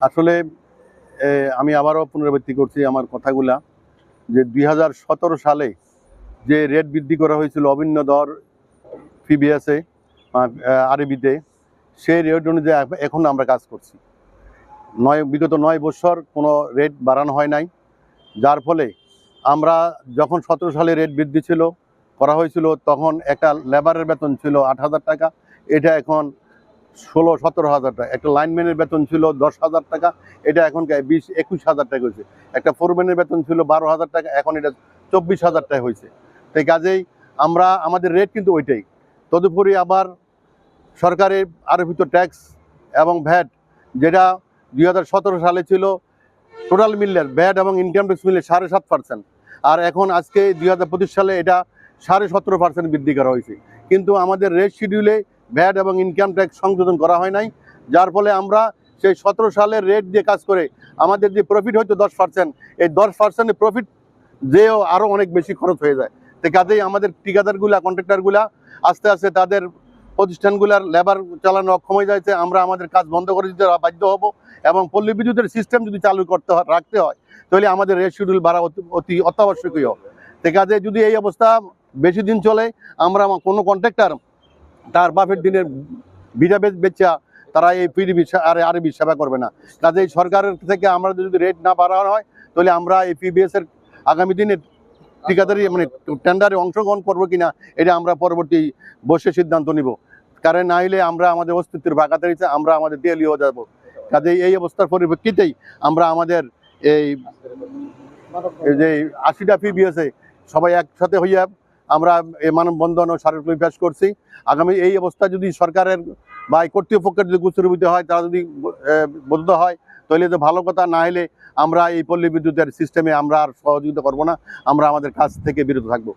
আসলে আমি আবারও পুনরাবৃত্তি করছি আমার কথাগুলা যে ২০১৭ সালে যে রেট বৃদ্ধি করা হয়েছিল অভিন্ন দর পিবিএসে আরবিতে, সেই রেট অনুযায়ী এখন আমরা কাজ করছি। বিগত ৯ বছর কোনো রেট বাড়ানো হয় নাই, যার ফলে আমরা যখন ১৭ সালে রেট বৃদ্ধি করা হয়েছিল তখন একটা লেবারের বেতন ছিল ৮,০০০ টাকা, এটা এখন ১৬-১৭,০০০ টাকা। একটা লাইনম্যানের বেতন ছিল ১০,০০০ টাকা, এটা এখন ২০-২১,০০০ টাকা হয়েছে। একটা ফোরম্যানের বেতন ছিল ১২,০০০ টাকা, এখন এটা ২৪,০০০ টাকা হয়েছে। তাই কাজেই আমাদের রেট কিন্তু ওইটাই। তদুপরি আবার সরকারের আরোপিত ট্যাক্স এবং ভ্যাট, যেটা ২০১৭ সালে ছিল টোটাল মিললে ভ্যাট এবং ইনকাম ট্যাক্স মিলে ৭.৫%, আর এখন আজকে ২০২৫ সালে এটা 17.৫% বৃদ্ধি করা হয়েছে। কিন্তু আমাদের রেট শিডিউলে ভ্যাট এবং ইনকাম ট্যাক্স সংযোজন করা হয় নাই, যার ফলে আমরা সেই ১৭ সালের রেট দিয়ে কাজ করে আমাদের যে প্রফিট হয়তো 10%, এই 10% প্রফিট যেও আরও অনেক বেশি খরচ হয়ে যায়। তো কাজেই আমাদের ঠিকাদারগুলা, কন্ট্রাক্টরগুলা আস্তে আস্তে তাদের প্রতিষ্ঠানগুলার লেবার চালানো অক্ষম হয়ে যাচ্ছে। আমরা আমাদের কাজ বন্ধ করে দিতে বাধ্য হব, এবং পল্লী বিদ্যুতের সিস্টেম যদি চালু রাখতে হয় তাহলে আমাদের রেট শিডিউল বাড়া অতি অত্যাবশ্যকীয়। তো কাজে যদি এই অবস্থা বেশি দিন চলে, আমরা কোনো কন্ট্রাক্টর তার বাপের দিনের ভিটা বেচা তারা এই পিডিবি আরবি সেবা করবে না। কাজেই সরকারের থেকে আমরা যদি রেট না বাড়ানো হয় তাহলে আমরা এই পিবিএসের আগামী দিনে ঠিকাদারি টেন্ডারে অংশগ্রহণ করবো কিনা এটা আমরা পরবর্তী বসে সিদ্ধান্ত নিব। কারণ না হলে আমরা আমাদের অস্তিত্বের বাঁকাতারিতে আমরা আমাদের দেয়ালিয়ে যাব। কাজেই এই অবস্থার পরিপ্রেক্ষিতেই আমরা আমাদের এই যে ৮০টা পিবিএসে সবাই একসাথে হইয়া আমরা এই মানববন্ধন ও স্মারকলিপি পেশ করছি। আগামী এই অবস্থা যদি সরকারের বা কর্তৃপক্ষের যদি গুরুত্ব হয়, তারা যদি বদ্ধ হয় তাহলে তো ভালো কথা, না হলে আমরা এই পল্লী বিদ্যুতের সিস্টেমে আমরা আর সহযোগিতা করবো না, আমরা আমাদের কাজ থেকে বিরত থাকবো।